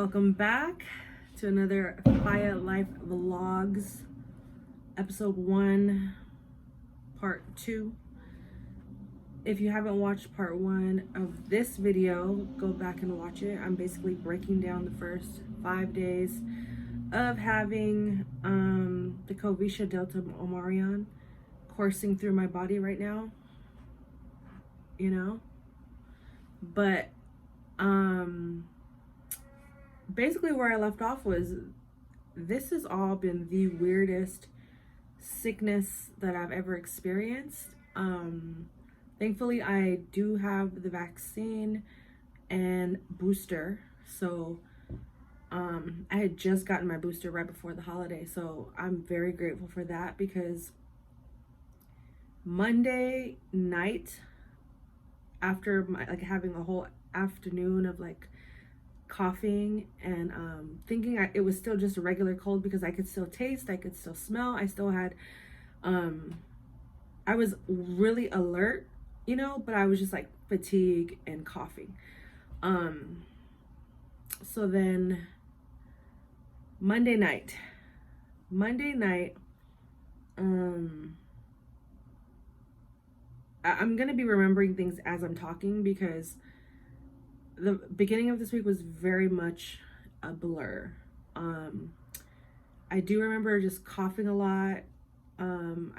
Welcome back to another Fiyah Life Vlogs, episode 1, part 2. If you haven't watched part 1 of this video, go back and watch it. I'm basically breaking down the first 5 days of having the COVID Delta Omicron coursing through my body right now, but basically where I left off was this has all been the weirdest sickness that I've ever experienced. Thankfully I do have the vaccine and booster, so I had just gotten my booster right before the holiday, so I'm very grateful for that, because Monday night, after having a whole afternoon of coughing and thinking it was still just a regular cold, because I could still taste, I could still smell, I still had I was really alert, but I was just fatigued and coughing. So then Monday night, I'm gonna be remembering things as I'm talking, because the beginning of this week was very much a blur. I do remember just coughing a lot. I don't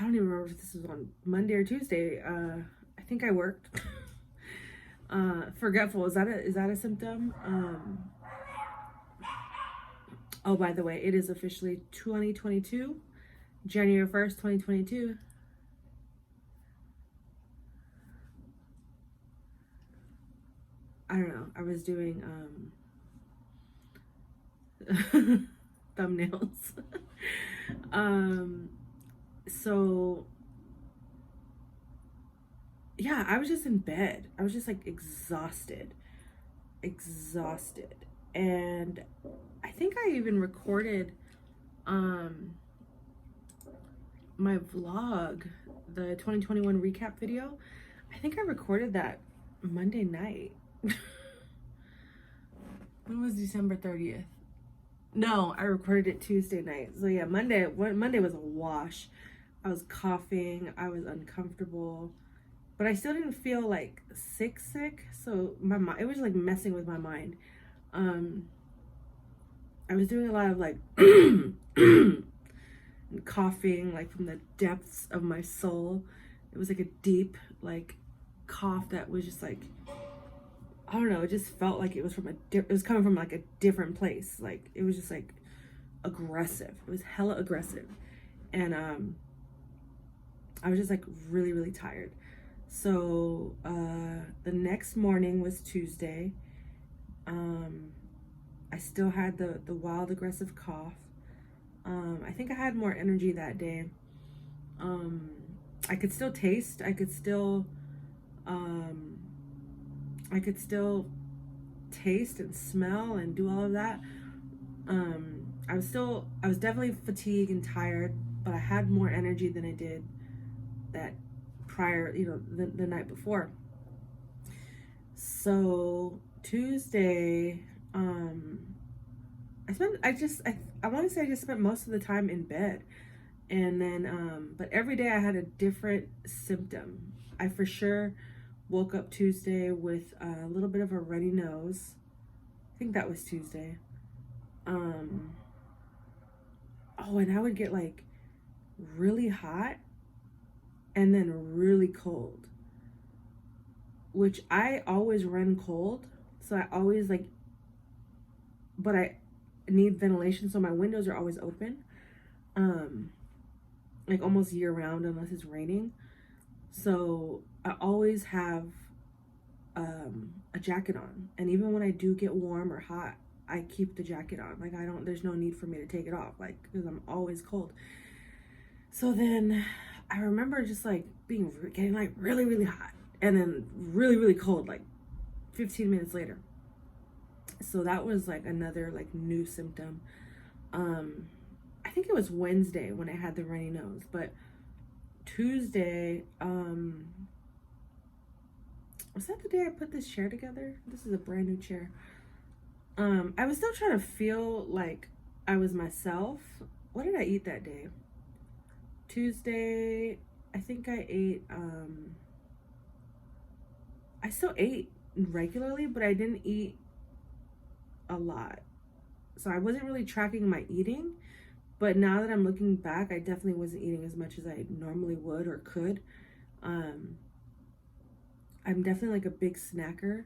even remember if this was on Monday or Tuesday. I think I worked. Forgetful, is that a symptom? Oh, by the way, it is officially 2022, January 1st, 2022. I don't know, I was doing thumbnails. So yeah, I was just in bed. I was just exhausted. And I think I even recorded my vlog, the 2021 recap video. I think I recorded that Monday night. When was December 30th? No, I recorded it Tuesday night. So yeah, Monday was a wash. I was coughing, I was uncomfortable, but I still didn't feel sick. So my mind, it was messing with my mind. I was doing a lot of and coughing from the depths of my soul. It was a deep cough that was just I don't know, it just felt like it was it was coming from a different place. It was just aggressive. It was hella aggressive. And I was just really, really tired. So the next morning was Tuesday. I still had the wild aggressive cough. I think I had more energy that day. I could still taste, I could still taste and smell and do all of that. I was definitely fatigued and tired, but I had more energy than I did that prior, the night before. So Tuesday, I want to say I just spent most of the time in bed. And then, but every day I had a different symptom. I for sure woke up Tuesday with a little bit of a runny nose. I think that was Tuesday. Oh, and I would get really hot and then really cold, which I always run cold. So I always but I need ventilation, so my windows are always open, almost year round unless it's raining. So I always have a jacket on, and even when I do get warm or hot, I keep the jacket on. There's no need for me to take it off, because I'm always cold. So then I remember just getting really, really hot, and then really, really cold 15 minutes later. So that was another new symptom. I think it was Wednesday when I had the runny nose, but Tuesday Was that the day I put this chair together? This is a brand new chair. I was still trying to feel like I was myself. What did I eat that day? Tuesday, I think I ate, I still ate regularly, but I didn't eat a lot. So I wasn't really tracking my eating. But now that I'm looking back, I definitely wasn't eating as much as I normally would or could. I'm definitely like a big snacker.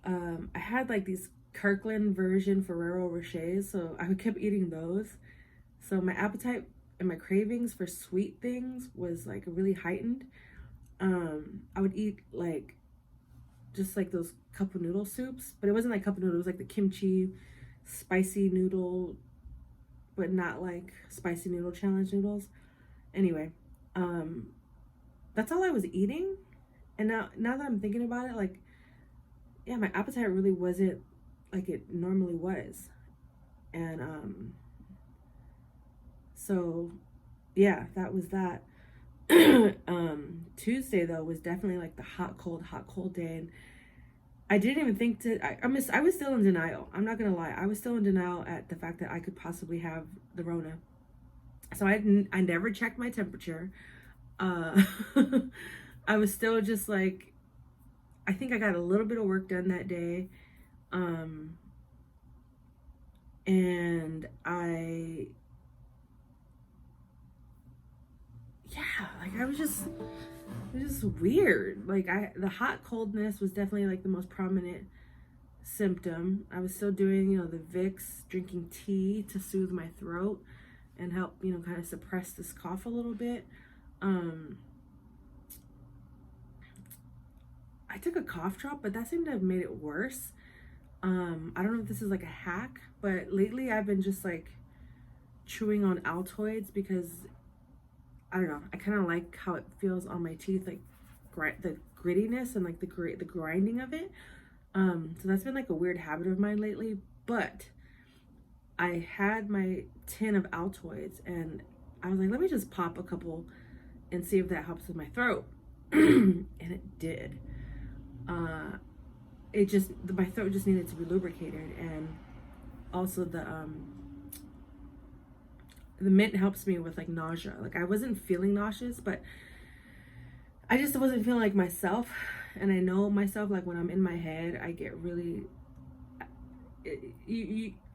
I had like these Kirkland version Ferrero Rochers, so I kept eating those. So my appetite and my cravings for sweet things was like really heightened. I would eat like just like those cup of noodle soups, but it wasn't like cup of noodles, it was like the kimchi spicy noodle, but not like spicy noodle challenge noodles. Anyway, that's all I was eating. And now that I'm thinking about it, like, yeah, my appetite really wasn't like it normally was. And so yeah, that was that. Tuesday though was definitely like the hot cold day, and I didn't even think to. I was still in denial. I'm not gonna lie. I was still in denial at the fact that I could possibly have the Rona. So I never checked my temperature. Uh, I was still just like, I think I got a little bit of work done that day, and yeah, like I was just, it was just weird. Like the hot coldness was definitely like the most prominent symptom. I was still doing, the Vicks, drinking tea to soothe my throat and help, kind of suppress this cough a little bit. I took a cough drop, but that seemed to have made it worse. I don't know if this is like a hack, but lately I've been just like chewing on Altoids because I don't know. I kind of like how it feels on my teeth, like the grittiness and like the grinding of it. So that's been like a weird habit of mine lately. But I had my tin of Altoids, and I was like, let me just pop a couple and see if that helps with my throat. And it did. My throat just needed to be lubricated, and also the mint helps me with like nausea. Like I wasn't feeling nauseous, but I just wasn't feeling like myself. And I know myself, like when I'm in my head, I get really,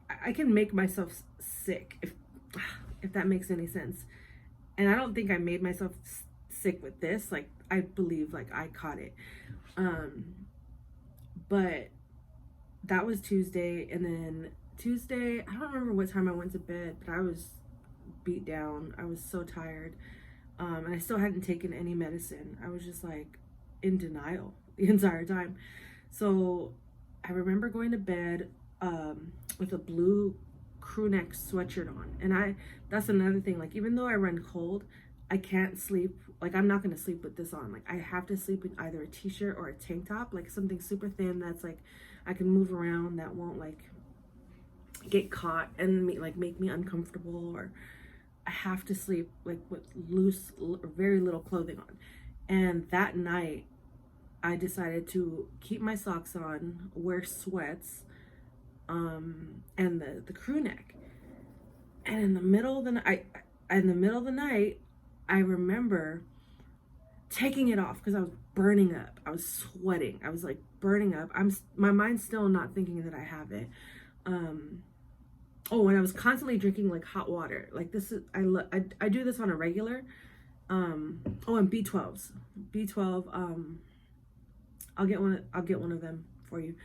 I can make myself sick if that makes any sense. And I don't think I made myself sick with this. Like I believe like I caught it. But that was Tuesday, and then Tuesday, I don't remember what time I went to bed, but I was beat down. I was so tired. And I still hadn't taken any medicine. I was just like in denial the entire time. So I remember going to bed with a blue crew neck sweatshirt on. And that's another thing. Like, even though I run cold, I can't sleep. Like, I'm not going to sleep with this on. Like, I have to sleep in either a t-shirt or a tank top, like something super thin that's like I can move around, that won't like get caught and make me uncomfortable, or I have to sleep like with loose, very little clothing on. And that night I decided to keep my socks on, wear sweats, and the crew neck. And in the middle of the night, I remember taking it off because I was burning up. I was sweating. I was like burning up. My mind's still not thinking that I have it. Oh, and I was constantly drinking like hot water. Like this is I do this on a regular. And B12s. B12. I'll get one of them for you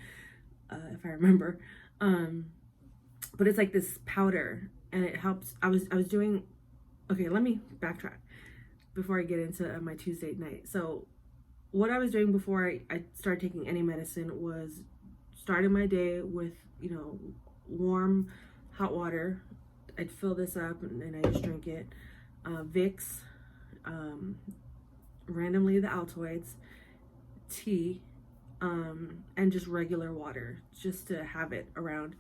if I remember. But it's like this powder, and it helps. I was doing. Okay, let me backtrack before I get into my Tuesday night. So what I was doing before I started taking any medicine was starting my day with, warm hot water. I'd fill this up and I just drink it. Vicks, randomly the Altoids, tea, and just regular water just to have it around.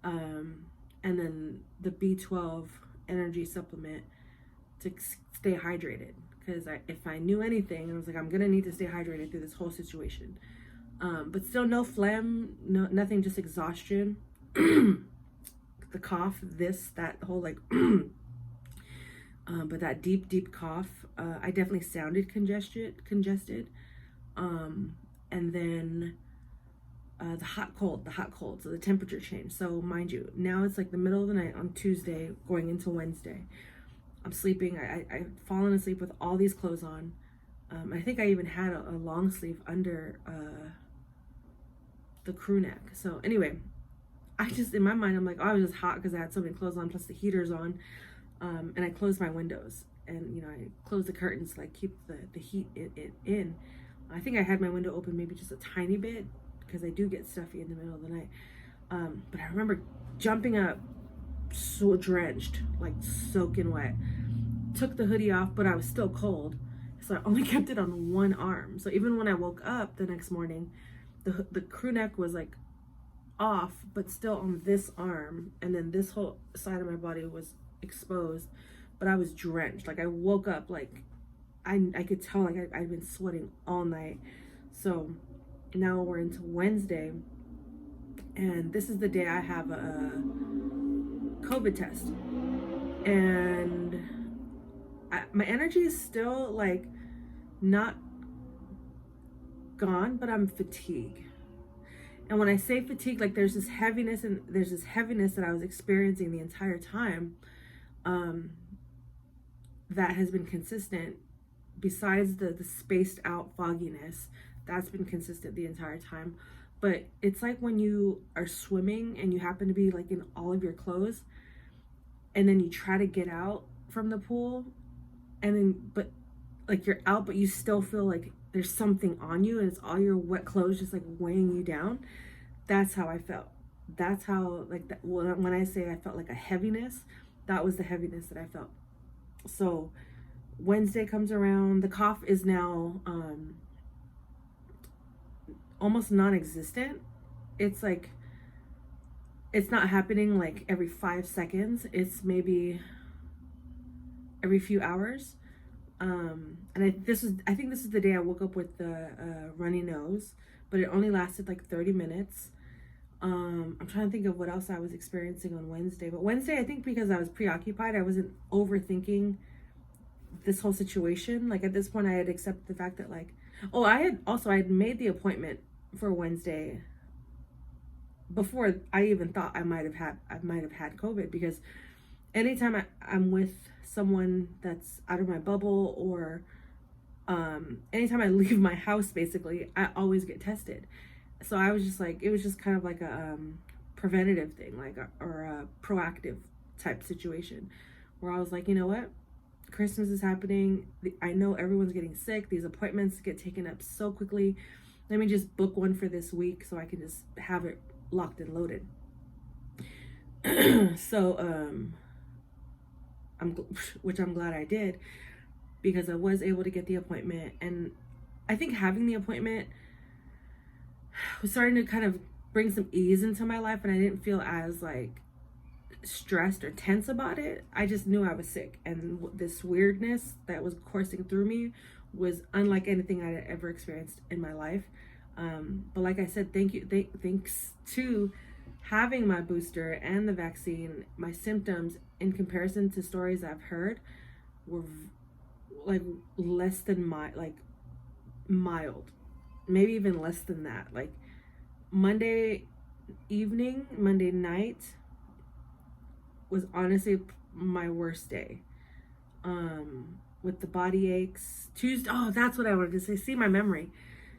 And then the B12 energy supplement to stay hydrated, because if I knew anything, I was like, I'm gonna need to stay hydrated through this whole situation. But still no phlegm, no nothing, just exhaustion. The cough, that whole like, but that deep cough. I definitely sounded congested. And then the hot cold. So the temperature change. So mind you, now it's like the middle of the night on Tuesday, going into Wednesday. I'm sleeping. I've fallen asleep with all these clothes on. I think I even had a long sleeve under the crew neck. So anyway, I just, in my mind, I'm like, oh, I was just hot because I had so many clothes on, plus the heater's on. And I closed my windows, and, you know, I closed the curtains to like keep the heat in. I think I had my window open maybe just a tiny bit because I do get stuffy in the middle of the night. But I remember jumping up so drenched, like soaking wet. Took the hoodie off, but I was still cold. So I only kept it on one arm. So even when I woke up the next morning, the crew neck was like off, but still on this arm. And then this whole side of my body was exposed, but I was drenched. Like I woke up, like I could tell like I'd been sweating all night. So now we're into Wednesday, and this is the day I have a COVID test. And my energy is still like not gone, but I'm fatigued. And when I say fatigue, like there's this heaviness that I was experiencing the entire time, that has been consistent. Besides the spaced out fogginess, that's been consistent the entire time. But it's like when you are swimming and you happen to be like in all of your clothes, and then you try to get out from the pool, and then but like you're out, but you still feel like there's something on you, and it's all your wet clothes just like weighing you down. That's how I felt. That's how, like, that when I say I felt like a heaviness, that was the heaviness that I felt. So Wednesday comes around, the cough is now almost non-existent. It's like it's not happening like every 5 seconds. It's maybe every few hours. And I think this is the day I woke up with the runny nose, but it only lasted like 30 minutes. I'm trying to think of what else I was experiencing on Wednesday. But Wednesday, I think because I was preoccupied, I wasn't overthinking this whole situation. Like at this point, I had accepted the fact that like, oh, I had made the appointment for Wednesday before I even thought I might have had COVID, because anytime I'm with someone that's out of my bubble, or anytime I leave my house, basically, I always get tested. So I was just like, it was just kind of like a preventative thing, like or a proactive type situation, where I was like, you know what, Christmas is happening. I know everyone's getting sick. These appointments get taken up so quickly. Let me just book one for this week so I can just have it locked and loaded. So which I'm glad I did, because I was able to get the appointment. And I think having the appointment was starting to kind of bring some ease into my life, and I didn't feel as like stressed or tense about it. I just knew I was sick, and this weirdness that was coursing through me was unlike anything I had ever experienced in my life. But like I said, thanks to having my booster and the vaccine, my symptoms, in comparison to stories I've heard, were like less than mild, maybe even less than that. Like Monday night was honestly my worst day, with the body aches. Tuesday, oh, that's what I wanted to say. See, my memory.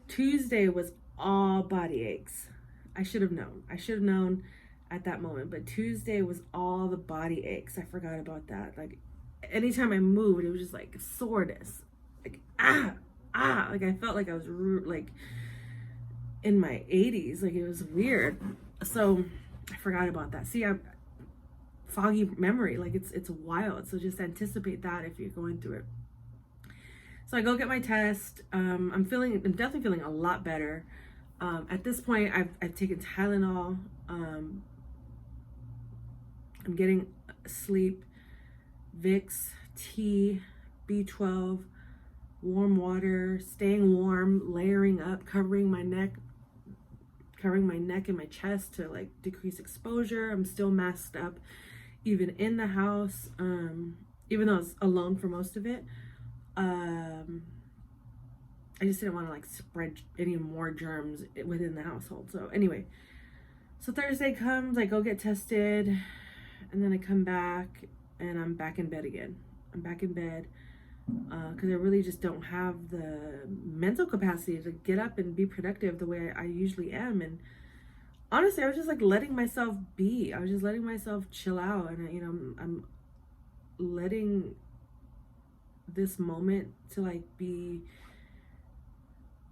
Tuesday was all body aches. I should have known at that moment, but Tuesday was all the body aches. I forgot about that. Like anytime I moved, it was just like soreness, like like I felt like I was like in my 80s. Like it was weird. So I forgot about that. See, I'm foggy memory. Like it's wild. So just anticipate that if you're going through it. So I go get my test. I'm definitely feeling a lot better. At this point, I've taken Tylenol. I'm getting sleep, Vicks, tea, B12, warm water, staying warm, layering up, covering my neck, covering my neck and my chest to like decrease exposure. I'm still masked up even in the house, even though I was alone for most of it. I just didn't want to like spread any more germs within the household. So anyway, so Thursday comes, I go get tested, and then I come back and I'm back in bed again. I'm back in bed because I really just don't have the mental capacity to get up and be productive the way I usually am. And honestly, I was just like letting myself be. I was just letting myself chill out, and you know, I'm letting this moment to like be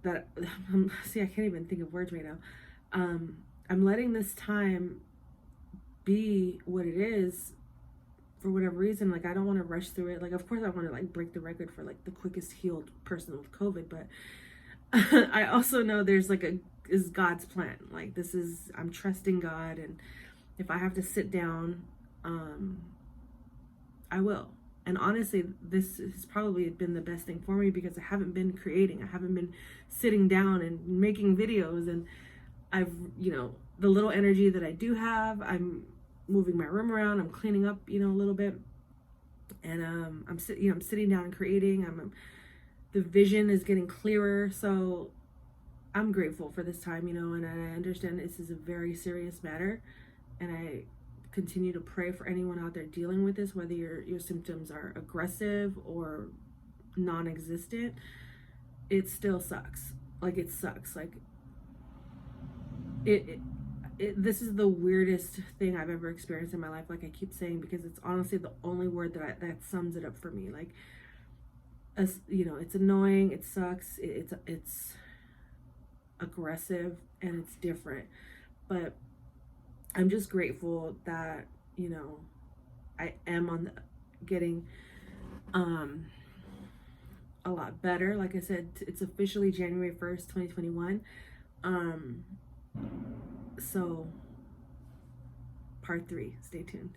that. See, I can't even think of words right now. I'm letting this time be what it is for whatever reason. Like, I don't want to rush through it. Like, of course I want to like break the record for like the quickest healed person with COVID, but I also know there's like is God's plan. Like, this is, I'm trusting God, and if I have to sit down, I will. And honestly, this has probably been the best thing for me because I haven't been creating. I haven't been sitting down and making videos, and I've, you know, the little energy that I do have, I'm moving my room around, I'm cleaning up, you know, a little bit, and I'm sitting down and creating. The vision is getting clearer, so I'm grateful for this time, you know, and I understand this is a very serious matter, and I continue to pray for anyone out there dealing with this, whether your symptoms are aggressive or non-existent. It still sucks. Like, it sucks. Like, this is the weirdest thing I've ever experienced in my life, like I keep saying, because it's honestly the only word that sums it up for me. Like, as you know, it's annoying, it sucks, it's aggressive, and it's different, but I'm just grateful that, you know, I am getting a lot better. Like I said, it's officially January 1st, 2021. So part 3, stay tuned.